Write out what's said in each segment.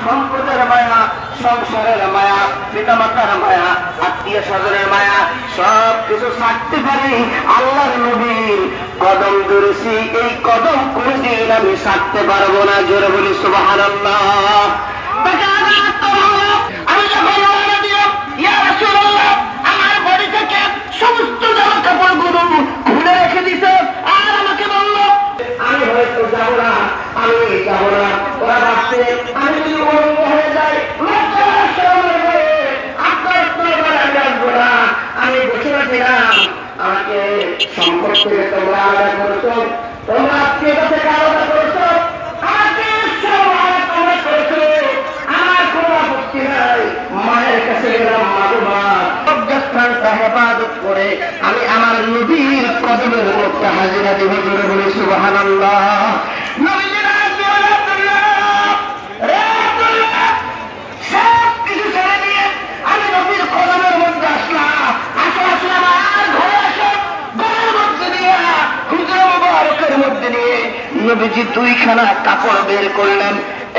সম্পদের মায়া, সংসারের মায়া, পিতামাতার মায়া, আত্মীয় স্বজনের মায়া, সব কিছু ছাড়তে পারি আল্লাহর নবীর কদম ধরেছি। এই কদম কোনদিন আমি ছাড়তে পারবো না। জোরে বলি সুবহানাল্লাহ। আমি যখন রওনা দিলাম, ইয়া রাসূলুল্লাহ, আমার বাড়ি থেকে সমস্ত জামা কাপড়গুলো খুলে রেখে দিছে, আর আমাকে বলল আমি হয়তো যাবো না, আমি যাবো না। ওরা ভাবছে আমি যদি অন্য হয়ে যাই, আপনার আমি আসবো না। আমি বসে রাখিলাম, আমাকে সম্পদ থেকে তোমরা আলাদা করছো, তোমরা আত্মীয়তা থেকে আলাদা করছো, আমাকে সব আলাদা করছো, আমার কোনো আপত্তি নাই। মায়ের কাছে গেলাম, মাগুমা হেফাজত করে আমি আমার নবীর কদমের মধ্যে হাজিরা দিব। জোরে বলি সুবহানাল্লাহ। সব কিছু ছেড়ে দিয়ে আমি নবীর কদমের মধ্যে আসলাম। আসলাম আর ঘরে আসো, ঘরের মধ্যে দিয়ে হুজুর মুবারকের মধ্যে নিয়ে নবীজি দুইখানা কাপড় বের করলেন।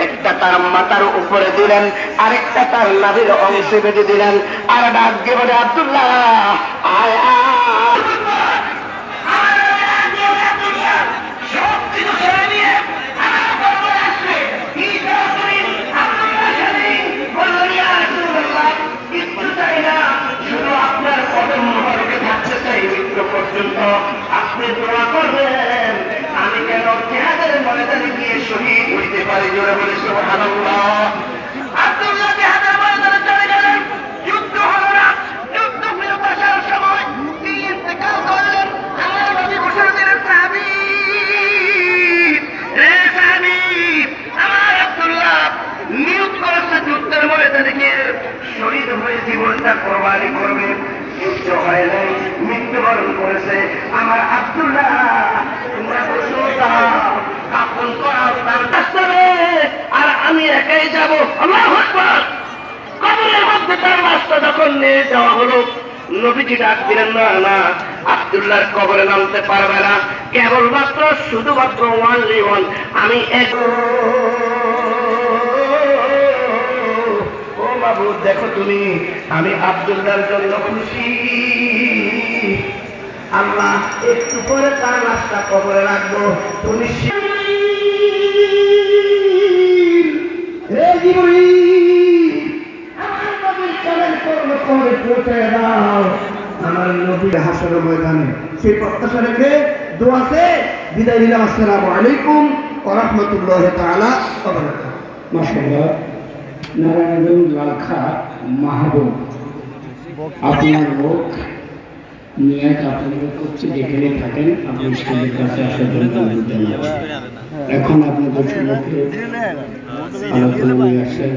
একটা তার মাথার উপরে দিলেন, আরেকটা তার নাভির অংশে বেঁধে দিলেন, আর ডাক দিয়ে বলে আব্দুল্লাহ আয় পর্যন্ত আপনি দোয়া করবেন, আমি কেন জিহাদের ময়দানে গিয়ে শহীদ হইতে পারি। জোরে বলে সুবহানাল্লাহ। আব্দুল্লাহ জিহাদের ময়দানে চলে গেলেন, যুদ্ধ হলো না। যুদ্ধ ফেরত আসার সময় তিনি ইন্তেকাল করলেন। আমার নবী ঘোষণা দিলেন, সাহাবী রে সাহাবী, আমার আব্দুল্লাহ নিয়োগ করেছে যুদ্ধের ময়দানে গিয়ে শহীদ হয়ে জীবনটা কোরবানি করবে। যুদ্ধ হয় নাই, মৃত্যুবরণ করেছে আমার আব্দুল্লাহ। তোমরা কাপন করাও তার কাছে, আর আমি একাই যাবো। আল্লাহু আকবার। কবরের মধ্যে তার লাশটা যখন নিয়ে যাওয়া হলো, নবীজি ডাক দিলেন, না না, আব্দুল্লাহর কবরে নামতে পারবে না, কেবলমাত্র শুধুমাত্র ওয়ানলি ওয়ান, আমি এক। দেখো তুমি, আমি আব্দুল্লাহর জন্য খুশি। আল্লাহ একটু পরে তার লাশটা কবরে রাখবো। তুমি আমার নবীর চরণ কবরে পৌঁছে দাও, আমার নবীর হাসর ময়দানে। সেই প্রত্যাশা রেখে দোয়াতে বিদায় নিলাম। আসসালামু আলাইকুম ওয়া রাহমাতুল্লাহি তাআলা ওয়া বারাকাতুহু। মাশাআল্লাহ। নারায়ণগঞ্জ লালখা মাহবুব, আপনার লোক নিয়ে আপনাদের করছে, যেখানে থাকেন আপনি স্কুলের কাছে আসার জন্য অনুরোধ জানাচ্ছি। এখন আপনাদের সম্মুখে আলোচনা নিয়ে আসেন